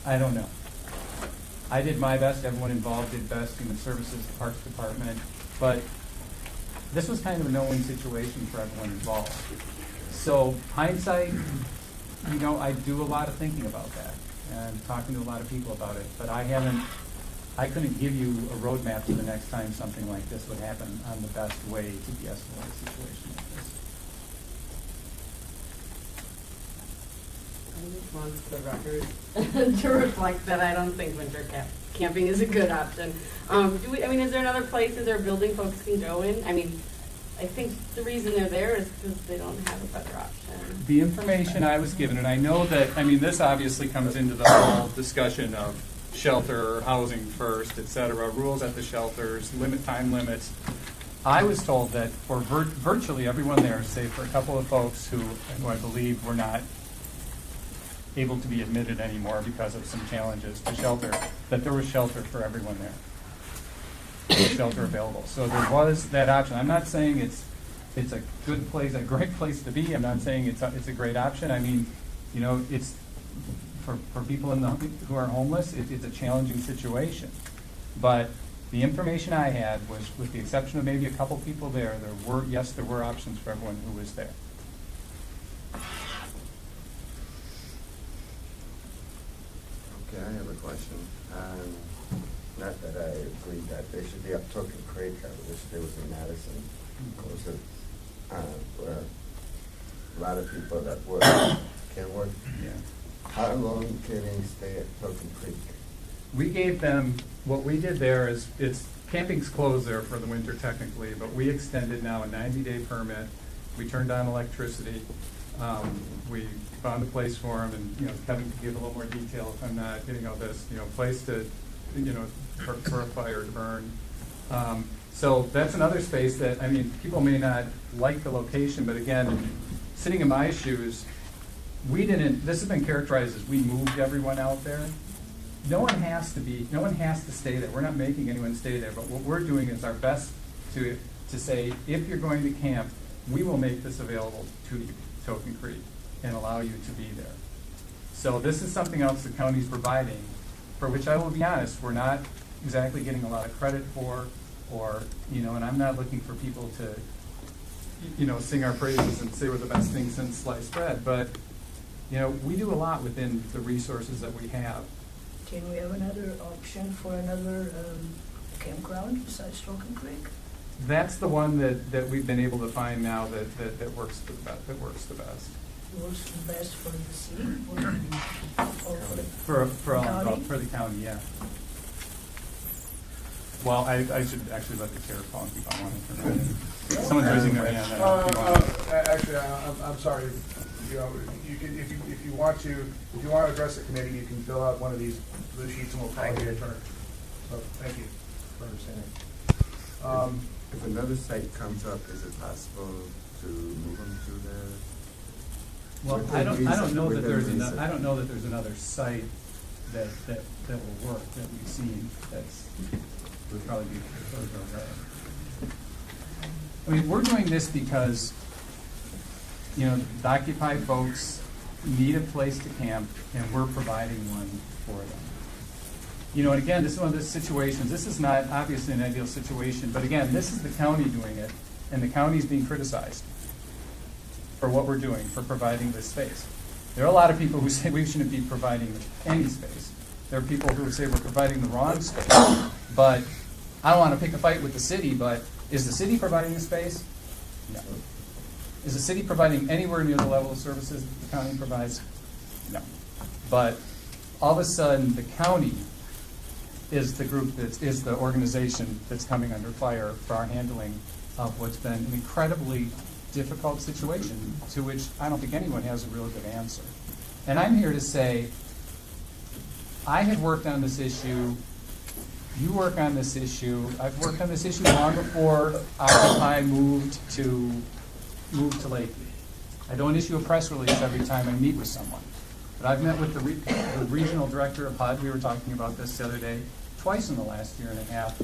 I don't know. I did my best. Everyone involved did best. Human Services, the Parks Department. But this was kind of a no-win situation for everyone involved. So hindsight, you know, I do a lot of thinking about that and talking to a lot of people about it. But I couldn't give you a roadmap to the next time something like this would happen on the best way to de-escalate a situation like this. I just want the record to reflect that I don't think winter camping is a good option. Is there another place, is there a building folks can go in? I mean, I think the reason they're there is because they don't have a better option. The information I was given, and I know that, this obviously comes into the whole discussion of shelter, housing first, et cetera, rules at the shelters, time limits. I was told that for virtually everyone there, save for a couple of folks who I believe were not able to be admitted anymore because of some challenges to shelter, that there was shelter for everyone there. There was shelter available. So there was that option. I'm not saying it's a good place, a great place to be. I'm not saying it's a great option. It's for people who are homeless, it's a challenging situation. But the information I had was, with the exception of maybe a couple people there were options for everyone who was there. Okay, I have a question. Not that I agree that they should be up Token Creek. I wish they was in Madison. Because a lot of people that work can work. Yeah. How long can they stay at Token Creek? We gave them, what we did there is, camping's closed there for the winter technically, but we extended now a 90-day permit. We turned on electricity. We found a place for them, and Kevin could give a little more detail if I'm not getting all this. Place to, for a fire to burn. So that's another space that, people may not like the location, but again, sitting in my shoes, this has been characterized as we moved everyone out there. No one has to stay there. We're not making anyone stay there, but what we're doing is our best to say, if you're going to camp, we will make this available to you, Token Creek, and allow you to be there. So this is something else the county's providing, for which I will be honest, we're not exactly getting a lot of credit for, and I'm not looking for people to, sing our praises and say we're the best thing since sliced bread, but, we do a lot within the resources that we have. Can we have another option for another campground besides Token Creek? That's the one that we've been able to find now that works the best. Works the best for the city or for the county, yeah. Well, I should actually let the chair call and keep on wanting to. Someone's raising their hand. Actually, I'm sorry. You can, if you want to address the committee, you can fill out one of these blue sheets and we'll call you your turn. So thank you for understanding. If another site comes up, is it possible to move them to the? Well, I don't know that there's another site that will work that we've seen would probably be further away. We're doing this because the Occupy folks need a place to camp, and we're providing one for them. And again, this is one of those situations. This is not obviously an ideal situation, but again, this is the county doing it, and the county's being criticized for what we're doing, for providing this space. There are a lot of people who say we shouldn't be providing any space. There are people who say we're providing the wrong space. But I don't want to pick a fight with the city, but is the city providing the space? No. Is the city providing anywhere near the level of services that the county provides? No. But all of a sudden, the county is the organization that's coming under fire for our handling of what's been an incredibly difficult situation to which I don't think anyone has a really good answer. And I'm here to say, I had worked on this issue, you work on this issue, I've worked on this issue long before Occupy moved to Lakeview. I don't issue a press release every time I meet with someone. But I've met with the regional director of HUD, we were talking about this the other day, twice in the last year and a half,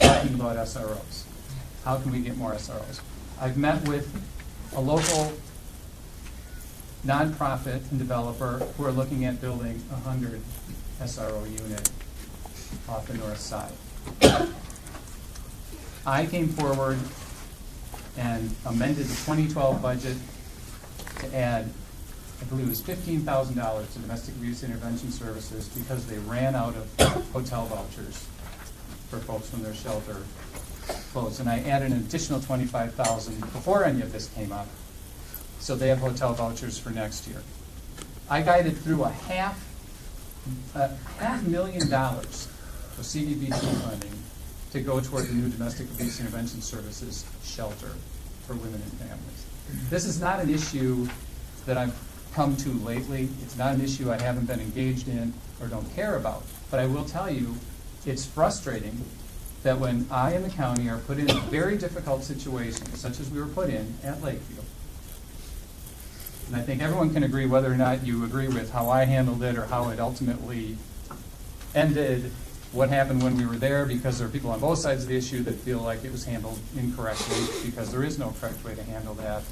talking about SROs. How can we get more SROs? I've met with a local nonprofit and developer who are looking at building 100 SRO unit off the north side. I came forward and amended the 2012 budget to add, I believe it was $15,000 to domestic abuse intervention services because they ran out of hotel vouchers for folks when their shelter closed. And I added an additional $25,000 before any of this came up, so they have hotel vouchers for next year. I guided through a $500,000 of CDBG funding to go toward the new domestic abuse intervention services shelter for women and families. This is not an issue that I've come to lately. It's not an issue I haven't been engaged in or don't care about. But I will tell you, it's frustrating that when I and the county are put in a very difficult situation, such as we were put in at Lakefield, and I think everyone can agree whether or not you agree with how I handled it or how it ultimately ended, what happened when we were there, because there are people on both sides of the issue that feel like it was handled incorrectly because there is no correct way to handle that.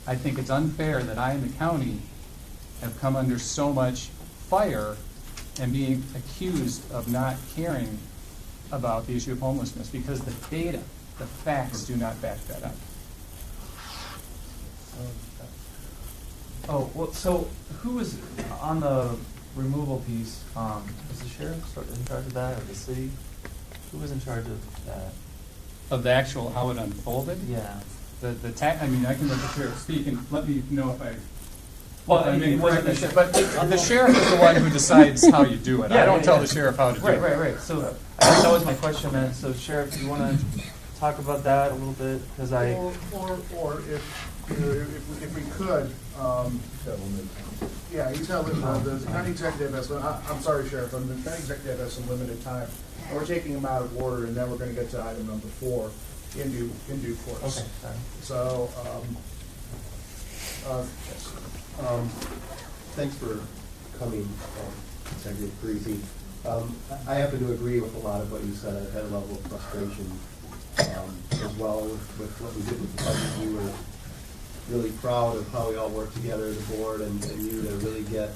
I think it's unfair that I and the county have come under so much fire and being accused of not caring about the issue of homelessness because the data, the facts do not back that up. Oh, well, so who was on the removal piece? Was the sheriff in charge of that, or the city? Who was in charge of that? Of the actual, how it unfolded? Yeah. I mean, I can let the sheriff speak and let me know if I... Well, I mean, it wasn't the sheriff. but the sheriff is the one who decides how you do it. I don't tell the sheriff how to do it. Right. So I think that was my question, man. So, Sheriff, do you want to talk about that a little bit? Because Or if we could, yeah, he's got, the county executive has, I'm sorry, Sheriff, the county executive has some limited time. And we're taking them out of order, and then we're going to get to item number 4 in due course. Okay, sorry. So, Thanks for coming, Executive Parisi. I happen to agree with a lot of what you said. I've had a level of frustration as well with what we did with the budget. We were really proud of how we all worked together as a board and you to really get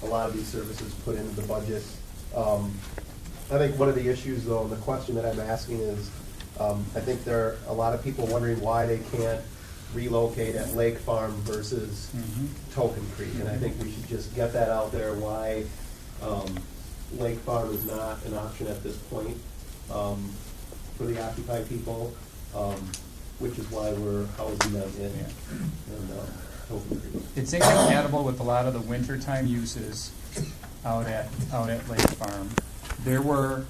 a lot of these services put into the budget. I think one of the issues, though, and the question that I'm asking is, I think there are a lot of people wondering why they can't relocate at Lake Farm versus Token Creek, and I think we should just get that out there, why Lake Farm is not an option at this point for the Occupy people, which is why we're housing them in Token Creek. It's incompatible with a lot of the wintertime uses out at Lake Farm. There were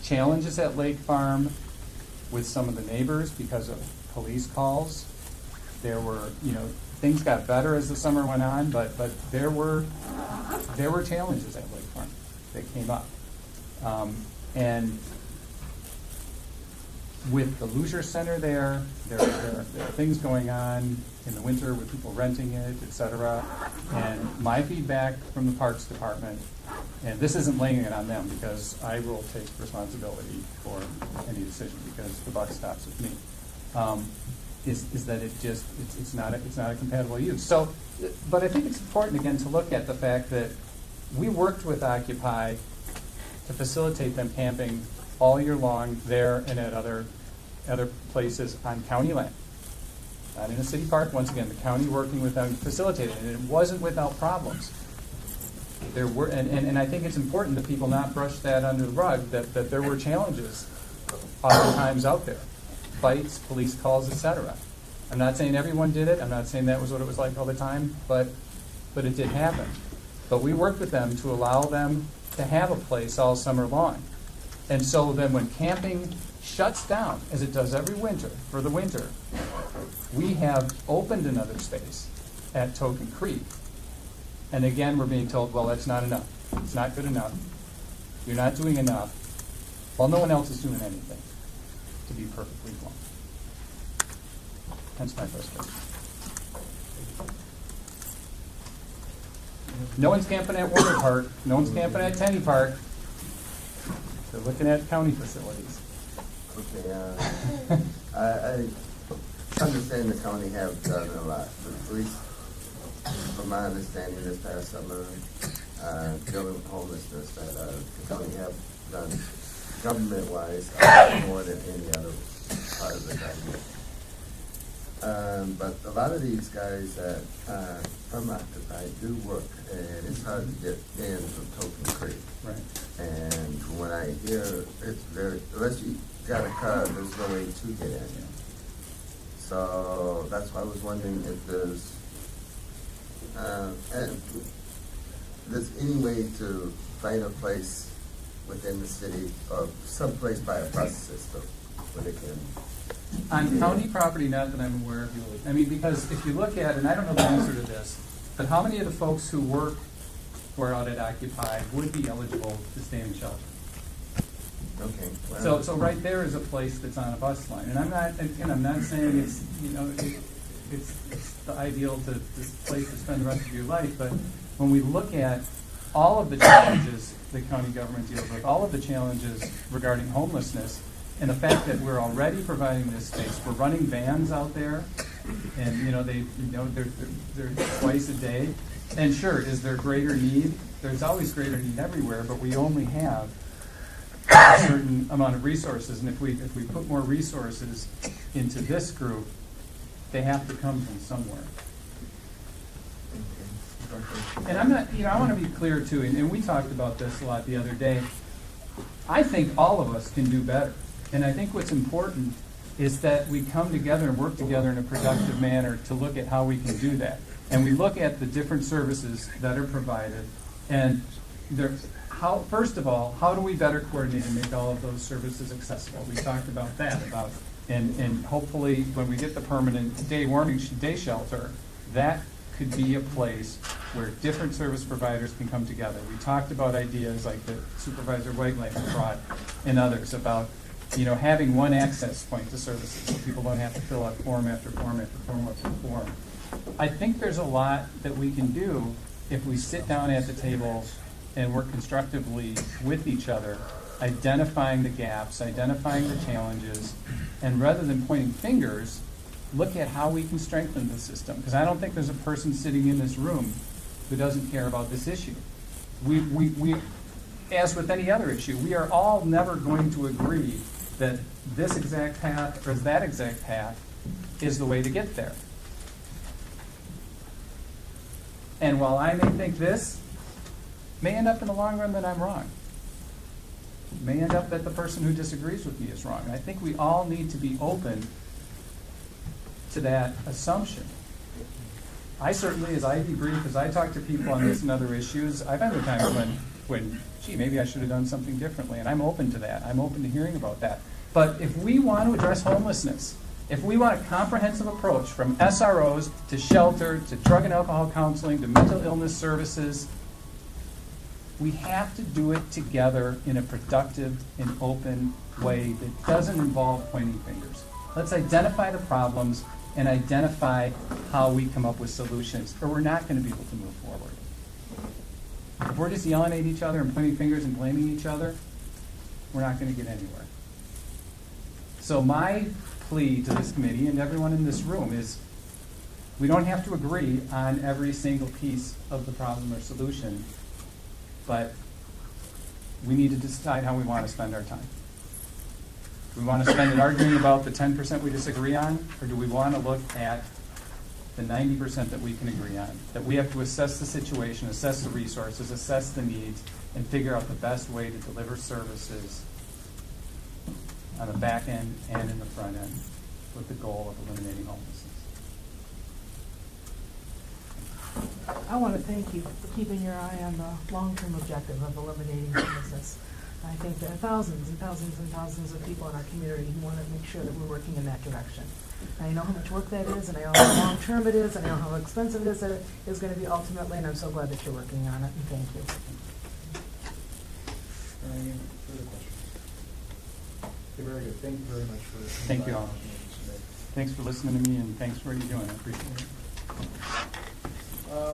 challenges at Lake Farm with some of the neighbors because of police calls. There were, things got better as the summer went on, but there were challenges at Lake Farm that came up. And with the leisure center there are things going on in the winter with people renting it, et cetera. And my feedback from the Parks Department, and this isn't laying it on them because I will take responsibility for any decision because the buck stops with me. Is that it's not a compatible use. So, but I think it's important again to look at the fact that we worked with Occupy to facilitate them camping all year long there and at other places on county land, not in a city park. Once again, the county working with them facilitated, and it wasn't without problems. There were, and I think it's important that people not brush that under the rug. That there were challenges oftentimes out there. Fights, police calls, etc. I'm not saying everyone did it. I'm not saying that was what it was like all the time, but it did happen. But we worked with them to allow them to have a place all summer long. And so then when camping shuts down, as it does every winter, for the winter, we have opened another space at Token Creek. And again, we're being told, well, that's not enough. It's not good enough. You're not doing enough. Well, no one else is doing anything, to be perfectly blunt. Hence my frustration. No one's camping at Warner Park. No one's camping at Tenny Park. They're looking at county facilities. Okay, I understand the county have done a lot for the police. from my understanding this past summer, dealing with homelessness, that the county have done government-wise more than any other part of the government. But a lot of these guys that from Occupy do work, and it's hard to get in from Token Creek. Right. And when I hear it's very, unless you got a car, there's no way to get in. So that's why I was wondering if there's any way to find a place within the city or someplace by a bus system where they can. On county property, not that I'm aware of, I mean, because if you look at, and I don't know the answer to this, but how many of the folks who work or out at Occupy would be eligible to stay in shelter? Okay. Well, So right there is a place that's on a bus line, and I'm not saying it's, it's the ideal this place to spend the rest of your life, but when we look at all of the challenges the county government deals with, all of the challenges regarding homelessness, and the fact that we're already providing this space, we're running vans out there, and they're twice a day. And sure, is there greater need? There's always greater need everywhere, but we only have a certain amount of resources, and if we put more resources into this group, they have to come from somewhere. And I'm not, I want to be clear too, and we talked about this a lot the other day. I think all of us can do better. And I think what's important is that we come together and work together in a productive manner to look at how we can do that. And we look at the different services that are provided, and first of all, how do we better coordinate and make all of those services accessible? We talked about that, and hopefully when we get the permanent day shelter, that could be a place where different service providers can come together. We talked about ideas like that Supervisor Whiteland brought and others about having one access point to services so people don't have to fill out form after form after form after form. I think there's a lot that we can do if we sit down at the table and work constructively with each other, identifying the gaps, identifying the challenges, and rather than pointing fingers, look at how we can strengthen the system. Because I don't think there's a person sitting in this room who doesn't care about this issue. We as with any other issue, we are all never going to agree that this exact path or that exact path is the way to get there. And while I may think this, may end up in the long run that I'm wrong. May end up that the person who disagrees with me is wrong. And I think we all need to be open to that assumption. I certainly, as I debrief, as I talk to people on this and other issues, I've had times when, gee, maybe I should have done something differently, and I'm open to that. I'm open to hearing about that. But if we want to address homelessness, if we want a comprehensive approach from SROs to shelter to drug and alcohol counseling to mental illness services, we have to do it together in a productive and open way that doesn't involve pointing fingers. Let's identify the problems and identify how we come up with solutions, or we're not going to be able to move forward. If we're just yelling at each other and pointing fingers and blaming each other, we're not going to get anywhere. So my plea to this committee and everyone in this room is we don't have to agree on every single piece of the problem or solution, but we need to decide how we want to spend our time. Do we want to spend it arguing about the 10% we disagree on, or do we want to look at the 90% that we can agree on? That we have to assess the situation, assess the resources, assess the needs, and figure out the best way to deliver services on the back end and in the front end with the goal of eliminating homelessness. I want to thank you for keeping your eye on the long-term objective of eliminating homelessness. I think there are thousands and thousands and thousands of people in our community who want to make sure that we're working in that direction. And I know how much work that is, and I know how long-term it is, and I know how expensive it is that it is going to be ultimately, and I'm so glad that you're working on it, and thank you. Any further questions? Okay, very good. Thank you very much for. Thank you all. Thanks for listening to me, and thanks for what you're doing. I appreciate it.